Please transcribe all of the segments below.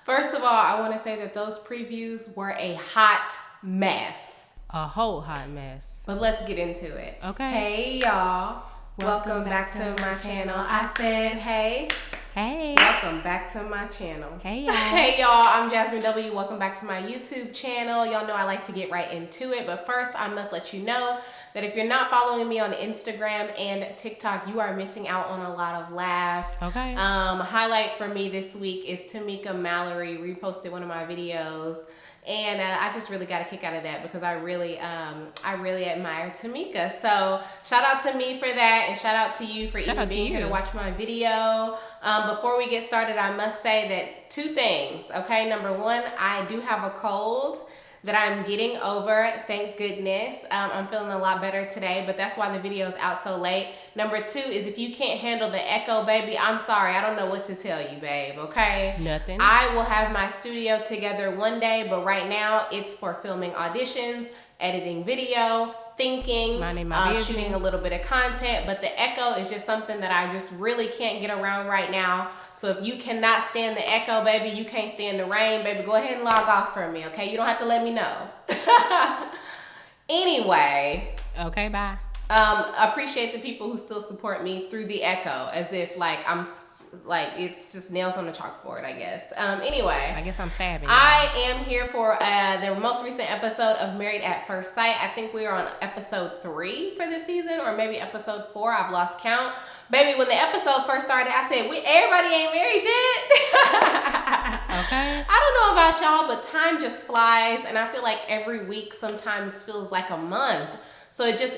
First of all, I want to say that those previews were a hot mess. A whole hot mess. But let's get into it. Okay. Hey, y'all. Welcome back to my channel. I said, hey. Hey. Welcome back to my channel. Hey, y'all. Hey, y'all. I'm Jazmyn W. Welcome back to my YouTube channel. Y'all know I like to get right into it. But first, I must let you know that if you're not following me on Instagram and TikTok, you are missing out on a lot of laughs. Okay. Highlight for me this week is Tamika Mallory reposted one of my videos. And I just really got a kick out of that because I really admire Tamika. So shout out to me for that, and shout out to you for even being here to watch my video. Before we get started, I must say that two things, okay? Number one, I do have a cold that I'm getting over, thank goodness. I'm feeling a lot better today, but that's why the video is out so late. Number two is if you can't handle the echo, baby, I'm sorry. I don't know what to tell you, babe, okay? Nothing. I will have my studio together one day, but right now it's for filming auditions, editing video, thinking, shooting a little bit of content, but the echo is just something that I just really can't get around right now. So if you cannot stand the echo, baby, you can't stand the rain, baby, go ahead and log off for me, okay? You don't have to let me know. Anyway. Okay, bye. Appreciate the people who still support me through the echo, as if like I'm like it's just nails on the chalkboard, I guess. Anyway, I guess I'm stabbing. I am here for the most recent episode of Married at First Sight. I think we are on episode 3 for this season, or maybe episode 4. I've lost count. Baby, when the episode first started, I said, everybody ain't married yet. Okay. I don't know about y'all, but time just flies, and I feel like every week sometimes feels like a month. So it just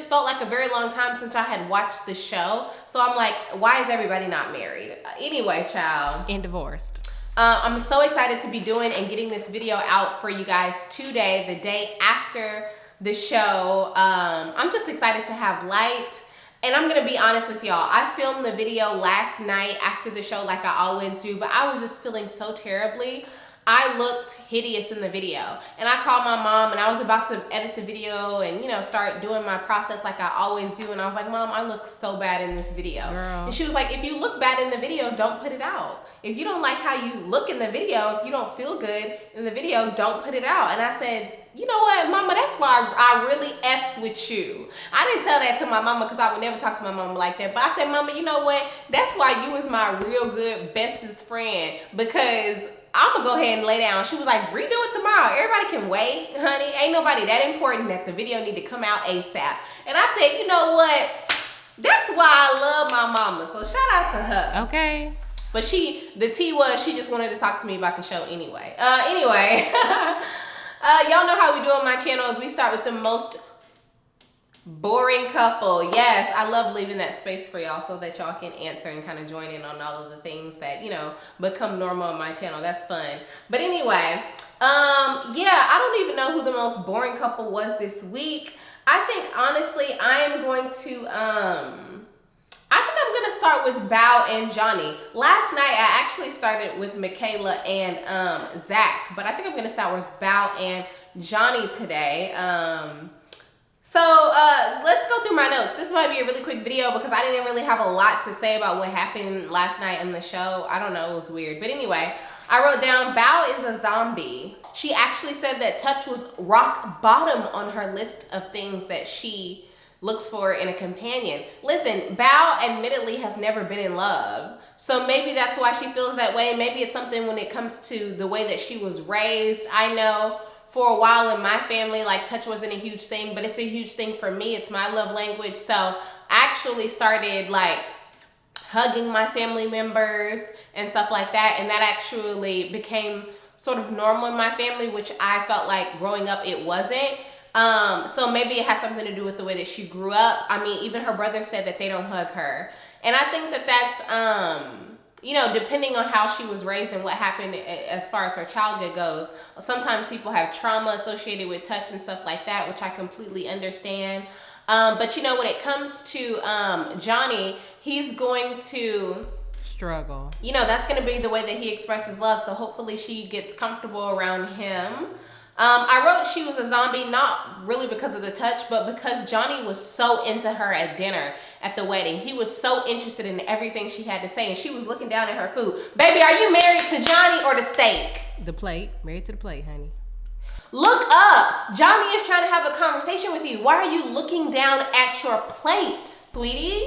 felt like a very long time since I had watched the show. So I'm like, why is everybody not married? Anyway, child. And divorced. I'm so excited to be doing and getting this video out for you guys today, the day after the show. I'm just excited to have light. And I'm gonna be honest with y'all, I filmed the video last night after the show like I always do, but I was just feeling so terribly. I looked hideous in the video, and I called my mom, and I was about to edit the video and, you know, start doing my process like I always do. And I was like, Mom, I look so bad in this video. Girl. And she was like, if you look bad in the video, don't put it out. If you don't like how you look in the video, if you don't feel good in the video, don't put it out. And I said, you know what, Mama, that's why I really F's with you. I didn't tell that to my mama because I would never talk to my mama like that. But I said, Mama, you know what? That's why you was my real good bestest friend, because I'm gonna go ahead and lay down. She was like, redo it tomorrow. Everybody can wait, honey. Ain't nobody that important that the video need to come out ASAP. And I said, you know what? That's why I love my mama. So shout out to her. Okay. But the tea was, she just wanted to talk to me about the show anyway. Y'all know how we do on my channel is we start with the most boring couple. Yes, I love leaving that space for y'all so that y'all can answer and kind of join in on all of the things that, you know, become normal on my channel. That's fun. But anyway, yeah, I don't even know who the most boring couple was this week. I think honestly, I'm going to start with Val and Johnny. Last night, I actually started with Michaela and Zach, but I think I'm going to start with Val and Johnny today. So let's go through my notes. This might be a really quick video because I didn't really have a lot to say about what happened last night in the show. I don't know, it was weird. But anyway, I wrote down Val is a zombie. She actually said that touch was rock bottom on her list of things that she looks for in a companion. Listen, Val admittedly has never been in love. So maybe that's why she feels that way. Maybe it's something when it comes to the way that she was raised. I know for a while in my family, like touch wasn't a huge thing, but it's a huge thing for me. It's my love language. So I actually started like hugging my family members and stuff like that. And that actually became sort of normal in my family, which I felt like growing up it wasn't. So maybe it has something to do with the way that she grew up. I mean, even her brother said that they don't hug her. And I think that that's, you know, depending on how she was raised and what happened as far as her childhood goes, sometimes people have trauma associated with touch and stuff like that, which I completely understand. But you know, when it comes to Johnny, he's going to struggle. You know, that's going to be the way that he expresses love. So hopefully she gets comfortable around him. I wrote she was a zombie, not really because of the touch, but because Johnny was so into her at dinner at the wedding. He was so interested in everything she had to say, and she was looking down at her food. Baby, are you married to Johnny or mistake. The plate. Married to the plate, honey. Look up. Johnny is trying to have a conversation with you. Why are you looking down at your plate, sweetie?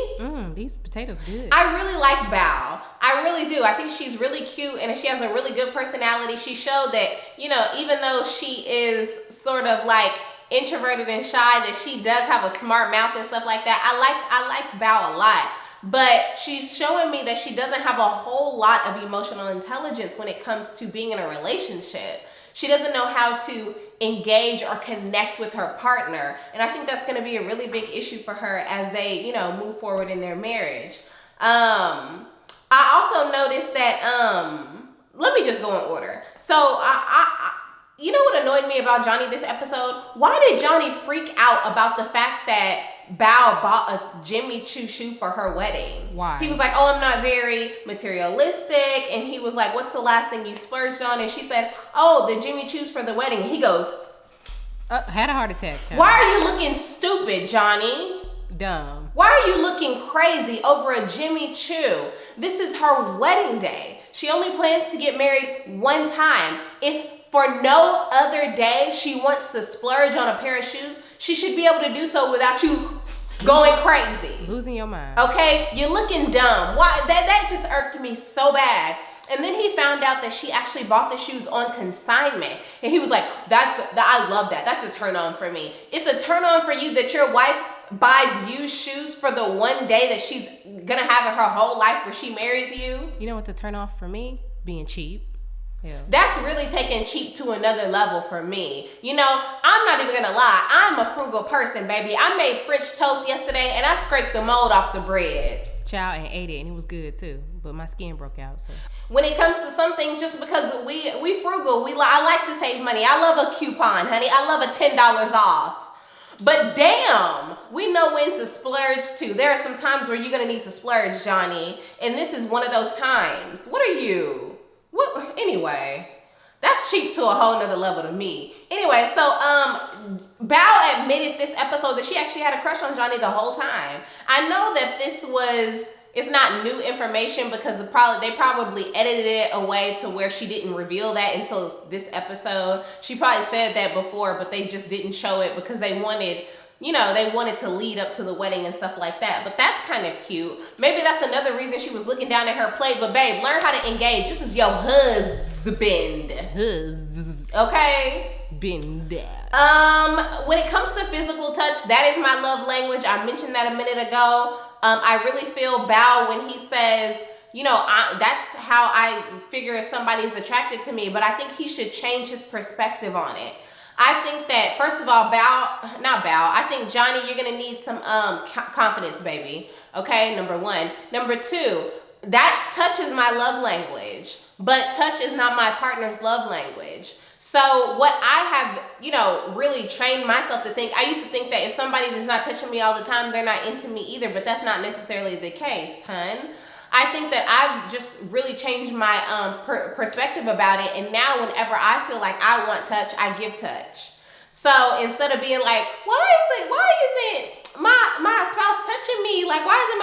These potatoes good. I really like Val. I really do. I think she's really cute and she has a really good personality. She showed that, even though she is sort of like introverted and shy, that she does have a smart mouth and stuff like that. I like Val a lot. But she's showing me that she doesn't have a whole lot of emotional intelligence when it comes to being in a relationship. She doesn't know how to engage or connect with her partner. And I think that's going to be a really big issue for her as they, move forward in their marriage. I also noticed that, let me just go in order. So you know what annoyed me about Johnny this episode? Why did Johnny freak out about the fact that Bao bought a Jimmy Choo shoe for her wedding? Why? He was like, oh, I'm not very materialistic. And he was like, what's the last thing you splurged on? And she said, oh, the Jimmy Choos for the wedding. And he goes, had a heart attack, child. why are you looking stupid, Johnny? Dumb. Why are you looking crazy over a Jimmy Choo? This is her wedding day. She only plans to get married one time. If for no other day she wants to splurge on a pair of shoes, she should be able to do so without you going crazy. Losing your mind. Okay? You're looking dumb. Why? That just irked me so bad. And then he found out that she actually bought the shoes on consignment. And he was like, I love that. That's a turn on for me. It's a turn on for you that your wife buys used shoes for the one day that she's gonna have in her whole life where she marries you. You know what's a turn off for me? Being cheap. Yeah. That's really taking cheap to another level for me. I'm not even gonna lie. I'm a frugal person, baby. I made French toast yesterday and I scraped the mold off the bread. Child, and ate it, and it was good too. But my skin broke out. So. When it comes to some things, just because we frugal, I like to save money. I love a coupon, honey. I love a $10 off. But damn, we know when to splurge too. There are some times where you're gonna need to splurge, Johnny, and this is one of those times. What are you? What? Anyway, that's cheap to a whole nother level to me. Anyway, so Bao admitted this episode that she actually had a crush on Johnny the whole time. I know that it's not new information because they probably edited it away to where she didn't reveal that until this episode. She probably said that before, but they just didn't show it because they wanted to lead up to the wedding and stuff like that. But that's kind of cute. Maybe that's another reason she was looking down at her plate. But babe, learn how to engage. This is your husband. Okay? Bend. When it comes to physical touch, that is my love language. I mentioned that a minute ago. I really feel Bao when he says, that's how I figure if somebody's attracted to me. But I think he should change his perspective on it. I think that, first of all, I think, Johnny, you're going to need some confidence, baby. Okay, number one. Number two, that touch is my love language, but touch is not my partner's love language. So what I have, really trained myself to think, I used to think that if somebody is not touching me all the time, they're not into me either, but that's not necessarily the case, hun. I think that I've just really changed my perspective about it. And now whenever I feel like I want touch, I give touch. So instead of being like, why isn't my spouse touching me? Like, why isn't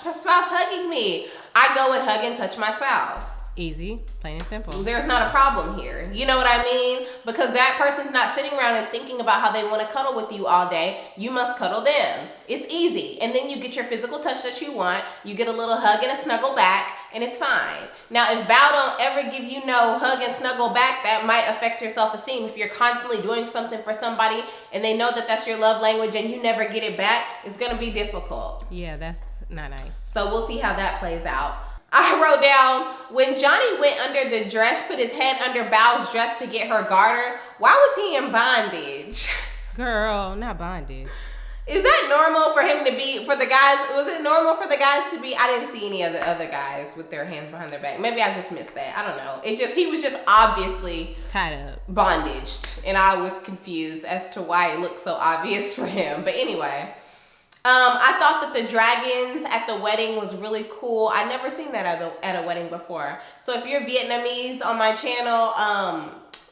my spouse hugging me? I go and hug and touch my spouse. Easy, plain and simple. There's not a problem here. You know what I mean? Because that person's not sitting around and thinking about how they want to cuddle with you all day. You must cuddle them. It's easy. And then you get your physical touch that you want. You get a little hug and a snuggle back, and it's fine. Now, if Bao don't ever give you no hug and snuggle back, that might affect your self-esteem. If you're constantly doing something for somebody and they know that that's your love language and you never get it back, it's going to be difficult. Yeah, that's not nice. So we'll see how that plays out. I wrote down, when Johnny went under the dress, put his head under Bao's dress to get her garter, why was he in bondage? Girl, not bondage. Is that normal for him to be, for the guys, was it normal for the guys to be, I didn't see any of the other guys with their hands behind their back. Maybe I just missed that. I don't know. He was just obviously tied up, bondaged. And I was confused as to why it looked so obvious for him. But anyway. I thought that the dragons at the wedding was really cool. I'd never seen that at a wedding before. So if you're Vietnamese on my channel,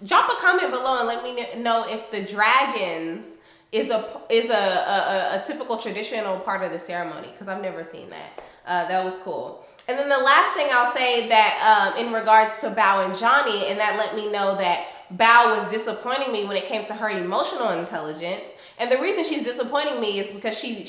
drop a comment below and let me know if the dragons is a typical traditional part of the ceremony, because I've never seen that. That was cool. And then the last thing I'll say that in regards to Val and Johnny, and that let me know that Val was disappointing me when it came to her emotional intelligence. And the reason she's disappointing me is because she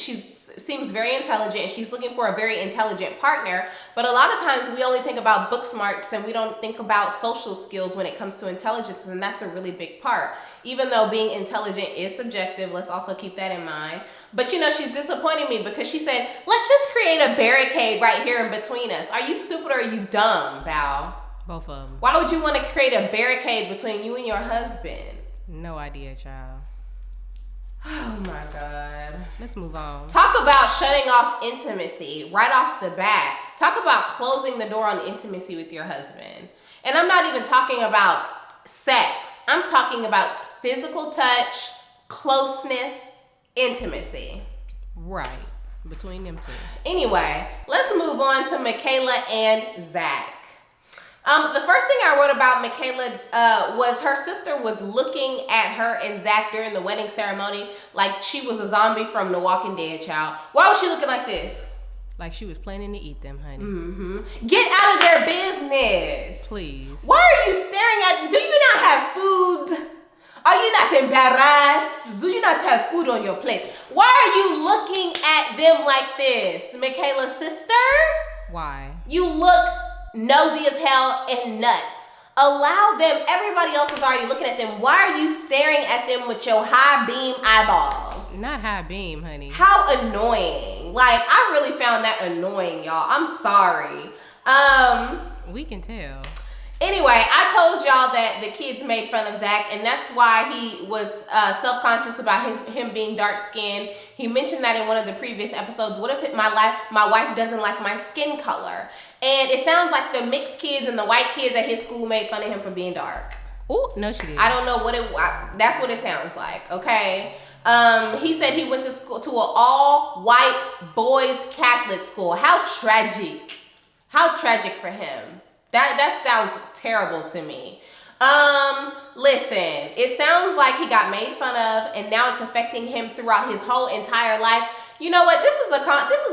seems very intelligent and she's looking for a very intelligent partner. But a lot of times we only think about book smarts and we don't think about social skills when it comes to intelligence. And that's a really big part. Even though being intelligent is subjective, let's also keep that in mind. But you know, she's disappointing me because she said, let's just create a barricade right here in between us. Are you stupid or are you dumb, Val? Both of them. Why would you want to create a barricade between you and your husband? No idea, child. Oh my God. Let's move on. Talk about shutting off intimacy right off the bat. Talk about closing the door on intimacy with your husband. And I'm not even talking about sex. I'm talking about physical touch, closeness, intimacy. Right. Between them two. Anyway, let's move on to Michaela and Zach. The first thing I wrote about Michaela was her sister was looking at her and Zach during the wedding ceremony like she was a zombie from The Walking Dead, child. Why was she looking like this? Like she was planning to eat them, honey. Mm-hmm. Get out of their business. Please. Why are you staring at... Do you not have food? Are you not embarrassed? Do you not have food on your plate? Why are you looking at them like this? Michaela's sister? Why? You look nosy as hell and nuts. Allow them. Everybody else is already looking at them. Why are you staring at them with your high beam eyeballs? Not high beam, honey. How annoying. Like, I really found that annoying, y'all. I'm sorry. We can tell. Anyway, I told y'all that the kids made fun of Zach, and that's why he was self-conscious about him being dark-skinned. He mentioned that in one of the previous episodes. What if my wife doesn't like my skin color? And it sounds like the mixed kids and the white kids at his school made fun of him for being dark. Oh, no she didn't. I don't know that's what it sounds like, okay? He said he went to school to an all-white boys Catholic school. How tragic. How tragic for him. That sounds terrible to me. Listen, it sounds like he got made fun of and now it's affecting him throughout his whole entire life. You know what? This is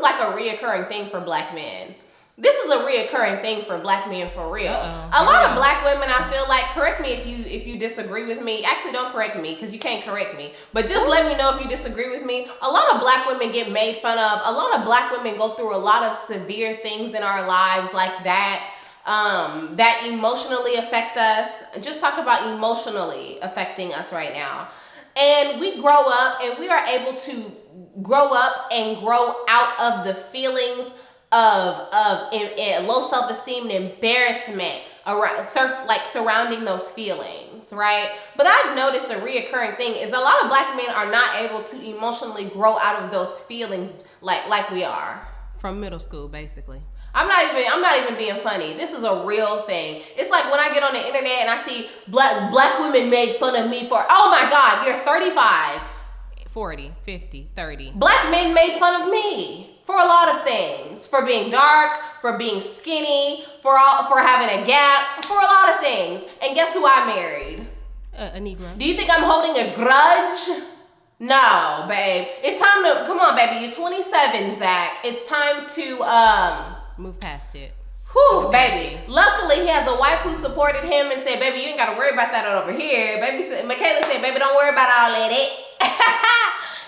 like a reoccurring thing for black men. This is a reoccurring thing for black men for real. A lot of black women, I feel like, correct me if you disagree with me. Actually, don't correct me because you can't correct me. But just let me know if you disagree with me. A lot of black women get made fun of. A lot of black women go through a lot of severe things in our lives like that. That emotionally affect us. Just talk about emotionally affecting us right now. And we grow up and we are able to grow up and grow out of the feelings of low self-esteem and embarrassment around, surrounding those feelings, right? But I've noticed a reoccurring thing is a lot of black men are not able to emotionally grow out of those feelings like we are. From middle school, basically. I'm not even being funny. This is a real thing. It's like when I get on the internet and I see black women made fun of me for, oh my God, you're 35. 40, 50, 30. Black men made fun of me for a lot of things. For being dark, for being skinny, for having a gap, for a lot of things. And guess who I married? A Negro. Do you think I'm holding a grudge? No, babe. It's time to, come on, baby. You're 27, Zach. It's time to, move past it. Whew, baby. Luckily, he has a wife who supported him and said, baby, you ain't got to worry about that over here. Michaela said, baby, don't worry about all of that.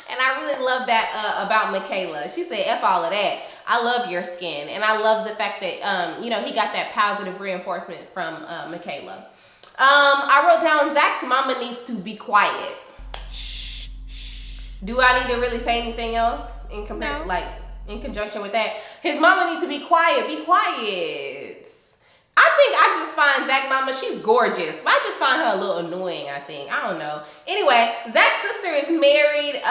And I really love that about Michaela. She said, F all of that. I love your skin. And I love the fact that, he got that positive reinforcement from Michaela. I wrote down, Zach's mama needs to be quiet. Shh. Do I need to really say anything else in conjunction with that? His mama needs to be quiet. Be quiet. I think I just find Zach mama, she's gorgeous. But I just find her a little annoying, I think. I don't know. Anyway, Zach's sister is married.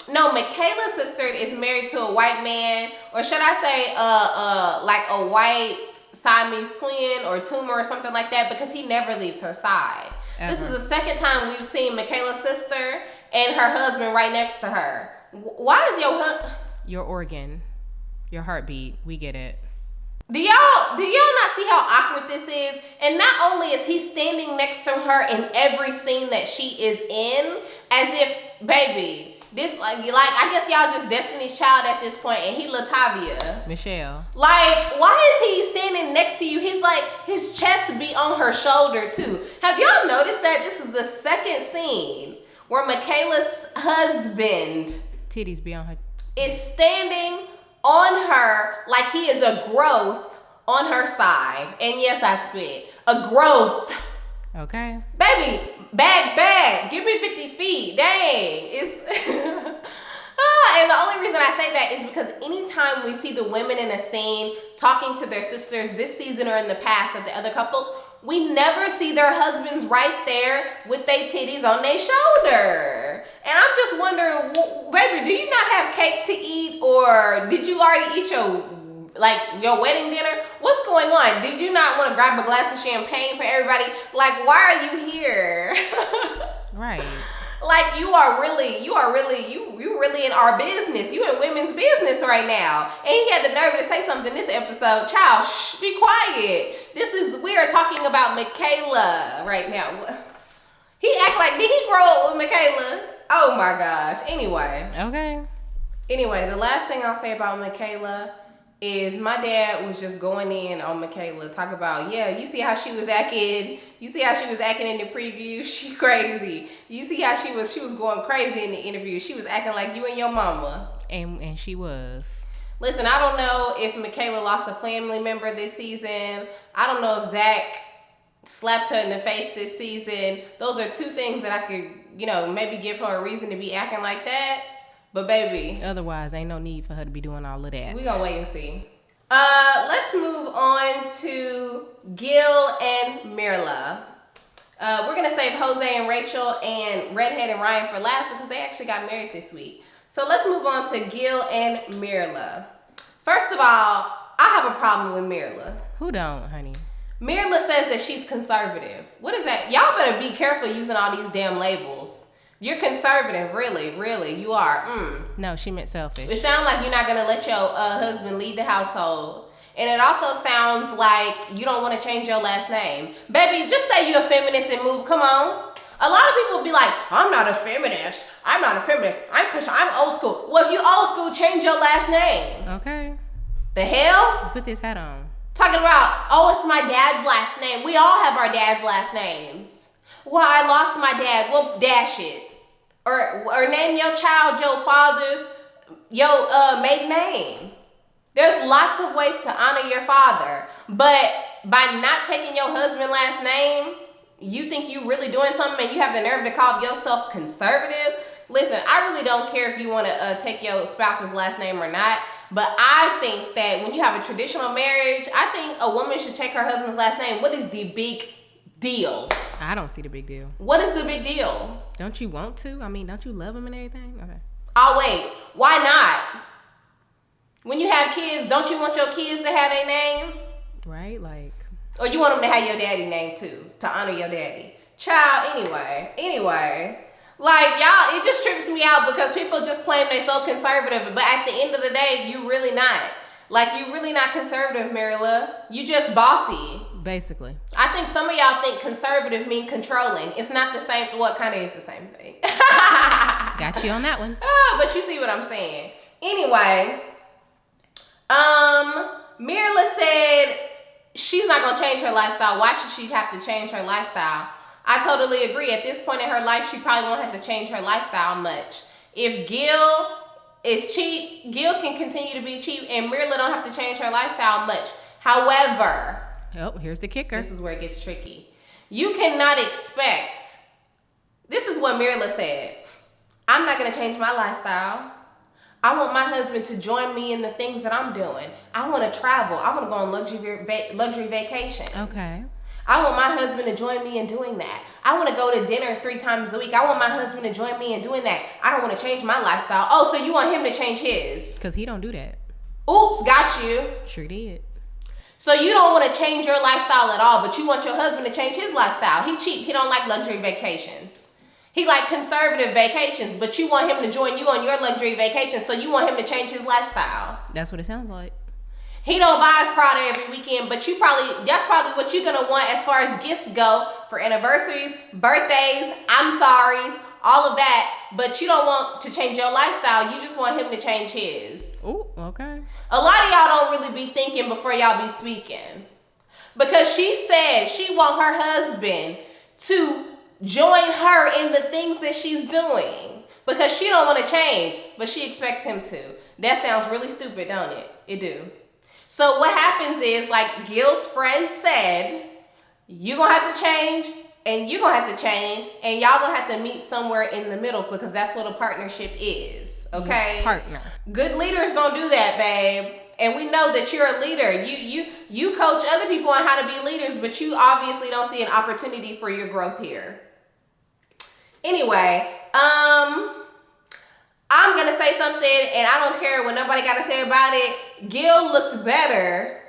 Michaela's sister is married to a white man. Or should I say like a white Siamese twin or tumor or something like that, because he never leaves her side. Ever. This is the second time we've seen Michaela's sister and her husband right next to her. Why is your organ, your heartbeat, we get it. Do y'all not see how awkward this is? And not only is he standing next to her in every scene that she is in, as if, baby, This I guess y'all just Destiny's Child at this point, and he Latavia. Michelle. Like, why is he standing next to you? He's like, his chest be on her shoulder too. Have y'all noticed that this is the second scene where Michaela's husband Titties be on her. Is standing on her like he is a growth on her side. And yes, I spit. A growth. Okay. Baby, bag. Give me 50 feet. Dang. It's and the only reason I say that is because anytime we see the women in a scene talking to their sisters this season or in the past of the other couples, we never see their husbands right there with their titties on their shoulder. And I'm just wondering, baby, do you not have cake to eat, or did you already eat your wedding dinner? What's going on? Did you not want to grab a glass of champagne for everybody? Like, why are you here? Right. Like, you really in our business. You in women's business right now. And he had the nerve to say something this episode. Child, shh, be quiet. We are talking about Michaela right now. He act like, did he grow up with Michaela? Oh my gosh. Anyway. Okay. Anyway, the last thing I'll say about Michaela is my dad was just going in on Michaela. Talk about, yeah, you see how she was acting. You see how she was acting in the preview. She crazy. You see how she was going crazy in the interview. She was acting like you and your mama. And she was. Listen, I don't know if Michaela lost a family member this season. I don't know if Zach slapped her in the face this season. Those are two things that I could, maybe give her a reason to be acting like that. But baby, otherwise, ain't no need for her to be doing all of that. We gonna wait and see. Let's move on to Gil and Marilla. We're gonna save Jose and Rachel and Redhead and Ryan for last because they actually got married this week. So let's move on to Gil and Marilla. First of all, I have a problem with Marilla. Who don't, honey? Marilla says that she's conservative. What is that? Y'all better be careful using all these damn labels. You're conservative, really, you are. No, she meant selfish. It sounds like you're not gonna let your husband lead the household. And it also sounds like you don't want to change your last name. Baby, just say you're a feminist and move, come on. A lot of people be like, I'm not a feminist, I'm Christian, I'm old school. Well, if you old school, change your last name. Okay. The hell? Put this hat on. Talking about, it's my dad's last name. We all have our dad's last names. Well, I lost my dad, well, dash it. Or name your child your father's maiden name. There's lots of ways to honor your father, but by not taking your husband's last name, you think you really doing something and you have the nerve to call yourself conservative? Listen, I really don't care if you want to take your spouse's last name or not, but I think that when you have a traditional marriage, I think a woman should take her husband's last name. What is the big deal? I don't see the big deal. What is the big deal? Don't you want to? I mean, don't you love him and everything? Okay. Oh, wait. Why not? When you have kids, don't you want your kids to have their name? Right? Like. Or you want them to have your daddy name too, to honor your daddy. Child, anyway. Like, y'all, it just trips me out because people just claim they're so conservative, but at the end of the day, you really not. Like, you really not conservative, Marilla. You just bossy. Basically. I think some of y'all think conservative mean controlling. It's not the same. Well, it kind of is the same thing. Got you on that one. But you see what I'm saying. Anyway, Marilla said she's not going to change her lifestyle. Why should she have to change her lifestyle? I totally agree. At this point in her life, she probably won't have to change her lifestyle much. If Gil is cheap, Gil can continue to be cheap, and Marilla don't have to change her lifestyle much. However, here's the kicker. This is where it gets tricky. You cannot expect, this is what Marilla said, I'm not going to change my lifestyle. I want my husband to join me in the things that I'm doing. I want to travel. I want to go on luxury vacation. Okay. I want my husband to join me in doing that. I want to go to dinner 3 times a week. I want my husband to join me in doing that. I don't want to change my lifestyle. Oh, so you want him to change his? Because he don't do that. Oops, got you. Sure did. So you don't want to change your lifestyle at all, but you want your husband to change his lifestyle. He cheap. He don't like luxury vacations. He like conservative vacations, but you want him to join you on your luxury vacation, so you want him to change his lifestyle. That's what it sounds like. He don't buy Prada every weekend, but that's probably what you're going to want as far as gifts go for anniversaries, birthdays, I'm sorries, all of that, but you don't want to change your lifestyle. You just want him to change his. Ooh, okay. A lot of y'all don't really be thinking before y'all be speaking. Because she said she want her husband to join her in the things that she's doing. Because she don't want to change, but she expects him to. That sounds really stupid, don't it? It do. So what happens is, like Gil's friend said, you gonna have to change, and you gonna have to change, and y'all gonna have to meet somewhere in the middle, because that's what a partnership is, okay? Partner. Good leaders don't do that, babe. And we know that you're a leader. You coach other people on how to be leaders, but you obviously don't see an opportunity for your growth here. Anyway, I'm gonna say something, and I don't care what nobody gotta say about it. Gil looked better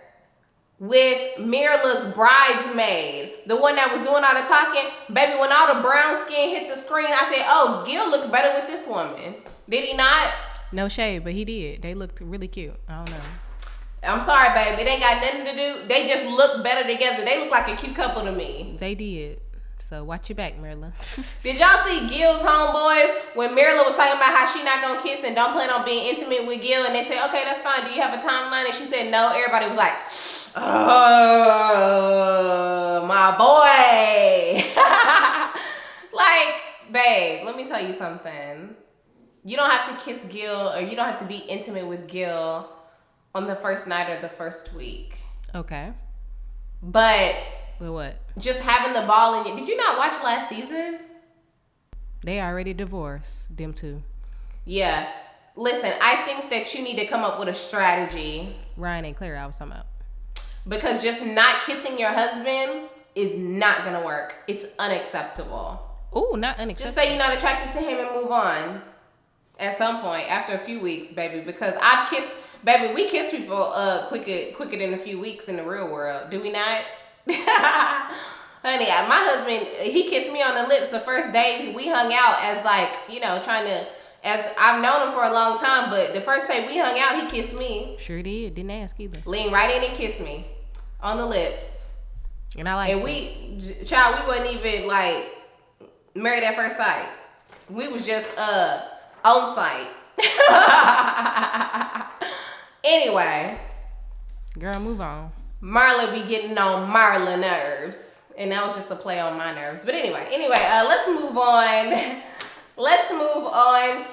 with Marilla's bridesmaid, the one that was doing all the talking. Baby, when all the brown skin hit the screen, I said, oh, Gil looked better with this woman. Did he not? No shade, but he did. They looked really cute. I don't know. I'm sorry, babe. It ain't got nothing to do. They just look better together. They look like a cute couple to me. They did. So watch your back, Marilla. Did y'all see Gil's homeboys when Marilla was talking about how she not gonna kiss and don't plan on being intimate with Gil, and they said, okay, that's fine. Do you have a timeline? And she said no. Everybody was like, oh, my boy. Like, babe, let me tell you something. You don't have to kiss Gil, or you don't have to be intimate with Gil on the first night or the first week. Okay. But With what? just having the ball in you. Did you not watch last season? They already divorced, them two. Yeah. Listen, I think that you need to come up with a strategy. Ryan and Claire, I was talking about. Because just not kissing your husband is not going to work. It's unacceptable. Ooh, not unacceptable. Just say you're not attracted to him and move on. At some point, after a few weeks, baby. Because we kiss people quicker than a few weeks in the real world. Do we not? Honey, my husband, he kissed me on the lips the first day we hung out, as like, as I've known him for a long time, but the first day we hung out, he kissed me. Sure did. Didn't ask either. Leaned right in and kissed me on the lips. And I like it. And we wasn't even like married at first sight. We was just on site. Anyway. Girl, move on. Marla be getting on Marla nerves. And that was just a play on my nerves. But anyway, let's move on. Let's move on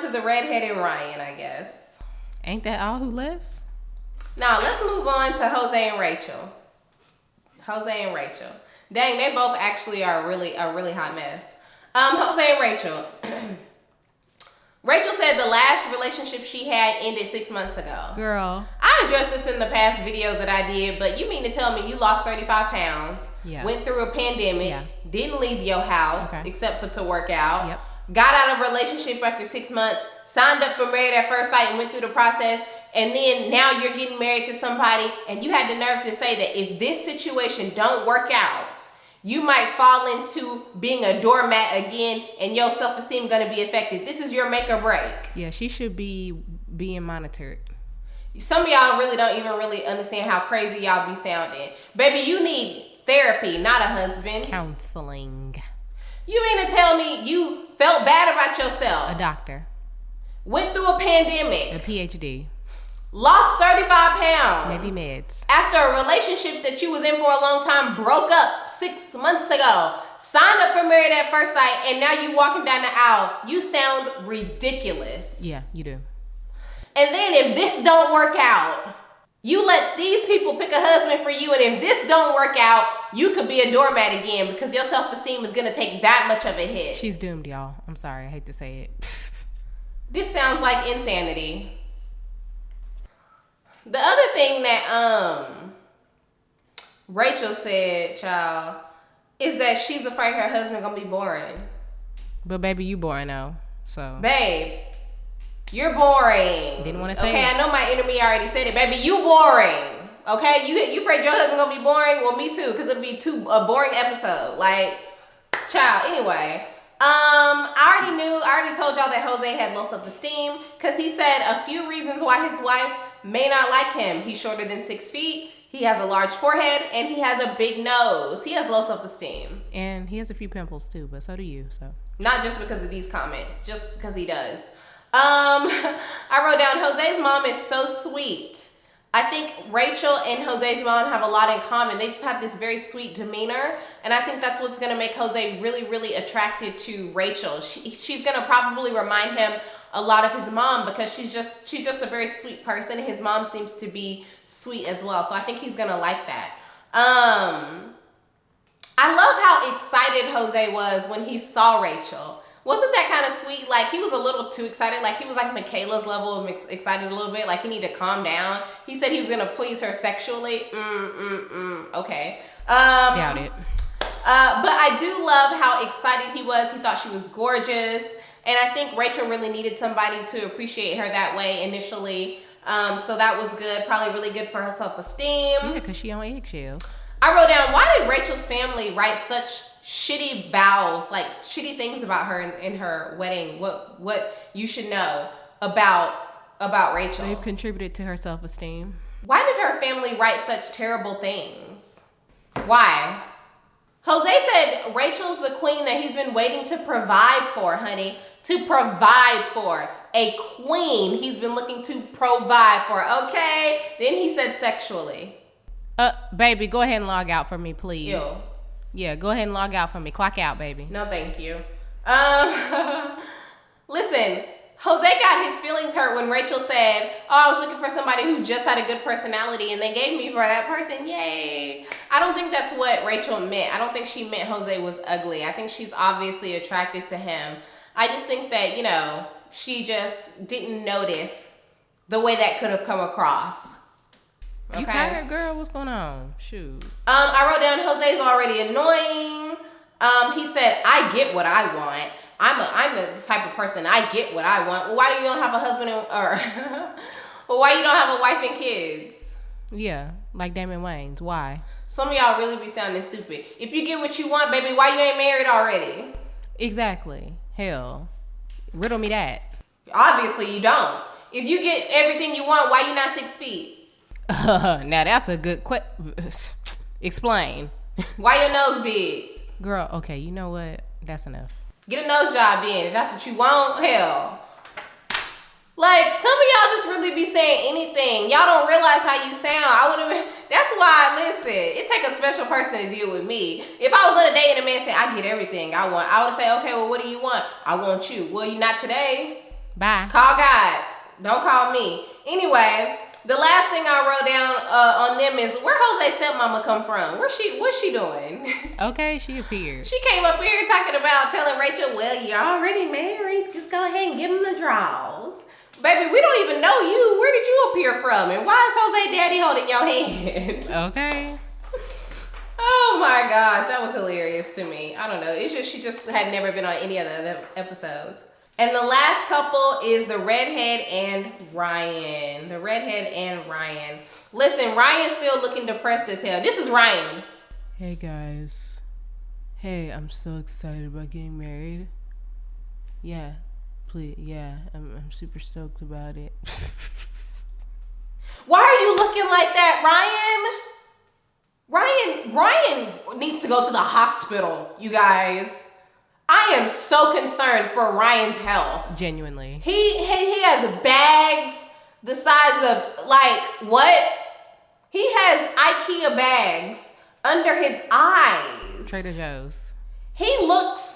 to the Redhead and Ryan, I guess. Ain't that all who left? Now, let's move on to Jose and Rachel. Dang, they both actually are a really hot mess. Jose and Rachel. Rachel said the last relationship she had ended 6 months ago. Girl. I addressed this in the past video that I did, but you mean to tell me you lost 35 pounds, went through a pandemic, didn't leave your house except for to work out, got out of a relationship after 6 months, signed up for Married at First Sight and went through the process, and then now you're getting married to somebody, and you had the nerve to say that if this situation don't work out, you might fall into being a doormat again, and your self-esteem going to be affected. This is your make or break. Yeah, she should be being monitored. Some of y'all really don't even really understand how crazy y'all be sounding. Baby, you need therapy, not a husband. Counseling. You mean to tell me you felt bad about yourself? A doctor. Went through a pandemic. A PhD. Lost 35 pounds. Maybe meds. After a relationship that you was in for a long time broke up 6 months ago. Signed up for Married at First Sight, and now you walking down the aisle. You sound ridiculous. Yeah, you do. And then if this don't work out, you let these people pick a husband for you, and if this don't work out, you could be a doormat again because your self-esteem is going to take that much of a hit. She's doomed, y'all. I'm sorry. I hate to say it. This sounds like insanity. The other thing that Rachel said, child, is that she's afraid her husband gonna be boring. But baby, you boring now. So babe, you're boring. Didn't want to say okay, it. I know my enemy already said it. Baby, you boring. Okay, you afraid your husband gonna be boring? Well, me too, because it'll be a boring episode. Like, child. Anyway, I already told y'all that Jose had low self-esteem because he said a few reasons why his wife may not like him. He's shorter than 6 feet. He has a large forehead, and he has a big nose. He has low self-esteem. And he has a few pimples too, but so do you, so. Not just because of these comments, just because he does. I wrote down, Jose's mom is so sweet. I think Rachel and Jose's mom have a lot in common. They just have this very sweet demeanor, and I think that's what's going to make Jose really, really attracted to Rachel. She's going to probably remind him a lot of his mom because she's just a very sweet person. His mom seems to be sweet as well, so I think he's going to like that. I love how excited Jose was when he saw Rachel. Wasn't that kind of sweet? Like, he was a little too excited. Like, he was like Michaela's level of excited a little bit. Like, he needed to calm down. He said he was going to please her sexually. Okay. Doubt it. But I do love how excited he was. He thought she was gorgeous. And I think Rachel really needed somebody to appreciate her that way initially. So that was good. Probably really good for her self-esteem. Yeah, because she on eggshells. I wrote down, why did Rachel's family write such shitty vows, like shitty things about her in her wedding? What you should know about Rachel? They've contributed to her self-esteem. Why did her family write such terrible things? Why? Jose said Rachel's the queen that he's been waiting to provide for, honey. To provide for. A queen he's been looking to provide for, okay? Then he said sexually. Baby, go ahead and log out for me, please. Ew. Yeah, go ahead and log out for me. Clock out, baby. No, thank you. Listen, Jose got his feelings hurt when Rachel said, oh, I was looking for somebody who just had a good personality and they gave me for that person. Yay. I don't think that's what Rachel meant. I don't think she meant Jose was ugly. I think she's obviously attracted to him. I just think that, she just didn't notice the way that could have come across. Okay. You tired, girl? What's going on? Shoot. I wrote down Jose's already annoying. He said, I get what I want. I'm the type of person, I get what I want. Well, why do you don't have a husband well, why you don't have a wife and kids? Yeah, like Damon Wayans. Why? Some of y'all really be sounding stupid. If you get what you want, baby, why you ain't married already? Exactly. Hell. Riddle me that. Obviously you don't. If you get everything you want, why you not 6 feet? Now that's a good explain. Why your nose big? Girl, okay, you know what? That's enough. Get a nose job in. If that's what you want, hell. Like, some of y'all just really be saying anything. Y'all don't realize how you sound. That's why, listen, it take a special person to deal with me. If I was on a date and a man said, I get everything I want, I would say, okay, well, what do you want? I want you. Well, you not today. Bye. Call God. Don't call me. Anyway, the last thing I wrote down on them is, where Jose's stepmama come from? What's she doing? Okay, she appeared. She came up here talking about telling Rachel, well, you're already married. Just go ahead and give him the draws. Baby, we don't even know you. Where did you appear from? And why is Jose daddy holding your hand? Okay. Oh my gosh, that was hilarious to me. I don't know. It's just, she just had never been on any other episodes. And the last couple is the Redhead and Ryan. The Redhead and Ryan. Listen, Ryan's still looking depressed as hell. This is Ryan. Hey guys. Hey, I'm so excited about getting married. Yeah, please. Yeah, I'm super stoked about it. Why are you looking like that, Ryan? Ryan needs to go to the hospital, you guys. I am so concerned for Ryan's health. Genuinely. He has bags the size of, like, what? He has IKEA bags under his eyes. Trader Joe's. He looks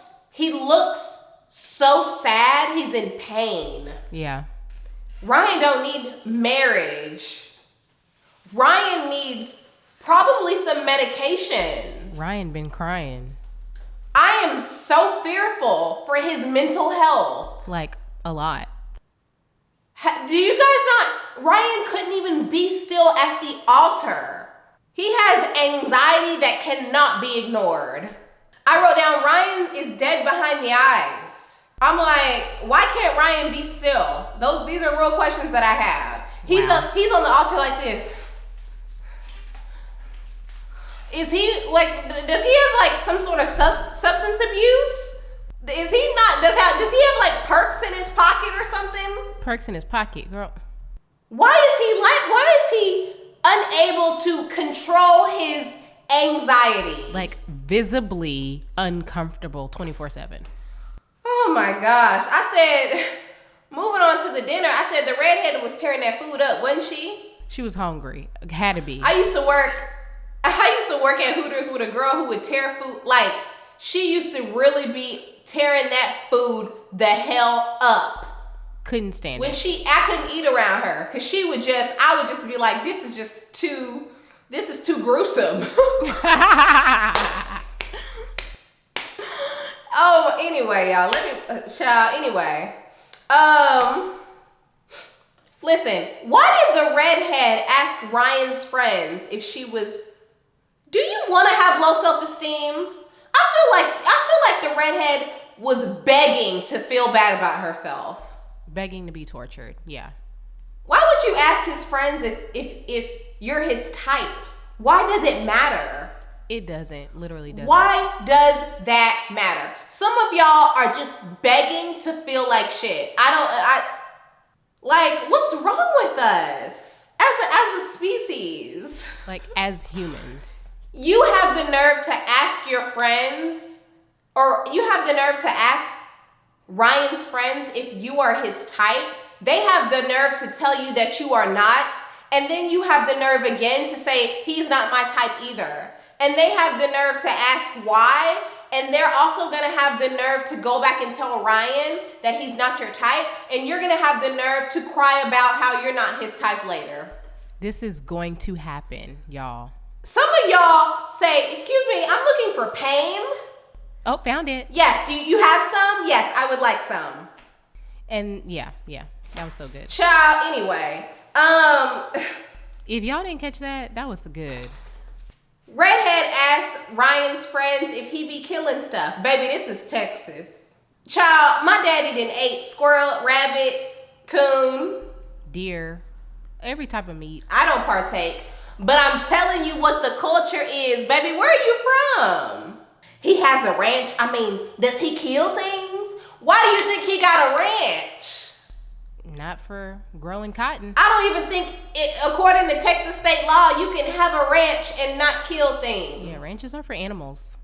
so sad. He's in pain. Yeah. Ryan don't need marriage. Ryan needs probably some medication. Ryan been crying. I am so fearful for his mental health. Like, a lot. Do you guys not? Ryan couldn't even be still at the altar. He has anxiety that cannot be ignored. I wrote down, Ryan is dead behind the eyes. I'm like, why can't Ryan be still? These are real questions that I have. He's on the altar like this. Is he like? Does he have like some sort of substance abuse? Is he not? Does he have like perks in his pocket or something? Perks in his pocket, girl. Why is he unable to control his anxiety? Like visibly uncomfortable 24/7. Oh my gosh. I said, moving on to the dinner, I said the redhead was tearing that food up, wasn't she? She was hungry. Had to be. I used to work at Hooters with a girl who would tear food. Like, she used to really be tearing that food the hell up. Couldn't stand it. I couldn't eat around her because I would just be like, this is too gruesome. Oh, anyway, y'all, listen, why did the redhead ask Ryan's friends if she was, do you want to have low self-esteem? I feel like the redhead was begging to feel bad about herself. Begging to be tortured, yeah. Why would you ask his friends if you're his type? Why does it matter? It doesn't. Literally doesn't. Why does that matter? Some of y'all are just begging to feel like shit. Like, what's wrong with us as a species? Like, as humans. You have the nerve to ask your friends, or you have the nerve to ask Ryan's friends if you are his type. They have the nerve to tell you that you are not, and then you have the nerve again to say he's not my type either. And they have the nerve to ask why, and they're also gonna have the nerve to go back and tell Ryan that he's not your type, and you're gonna have the nerve to cry about how you're not his type later. This is going to happen, y'all. Some of y'all say, excuse me, I'm looking for pain. Oh, found it. Yes, do you have some? Yes, I would like some. And yeah, that was so good. Child, anyway, if y'all didn't catch that, that was good. Redhead asked Ryan's friends if he be killing stuff. Baby, this is Texas. Child, my daddy done ate squirrel, rabbit, coon, deer, every type of meat. I don't partake, but I'm telling you what the culture is. Baby, where are you from? He has a ranch. I mean, does he kill things? Why do you think he got a ranch? Not for growing cotton. I don't even think, according to Texas state law, you can have a ranch and not kill things. Yeah, ranches are for animals.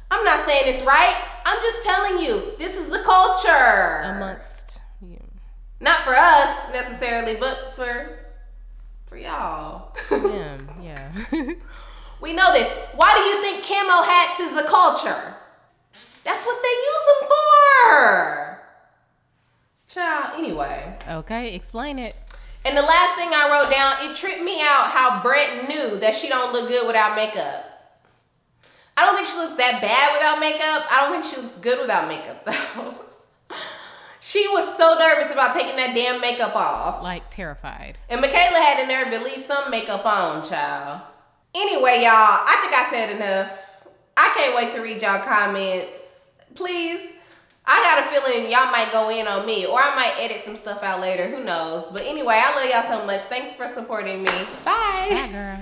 I'm not saying it's right. I'm just telling you, this is the culture. Amongst you. Not for us necessarily, but for y'all. Yeah. We know this. Why do you think camo hats is a culture? That's what they use them for. Child, anyway. Okay, explain it. And the last thing I wrote down, it tripped me out how Brett knew that she don't look good without makeup. I don't think she looks that bad without makeup. I don't think she looks good without makeup, though. She was so nervous about taking that damn makeup off. Like, terrified. And Michaela had the nerve to leave some makeup on, child. Anyway, y'all, I think I said enough. I can't wait to read y'all comments. Please. I got a feeling y'all might go in on me, or I might edit some stuff out later. Who knows? But anyway, I love y'all so much. Thanks for supporting me. Bye. Bye, girl.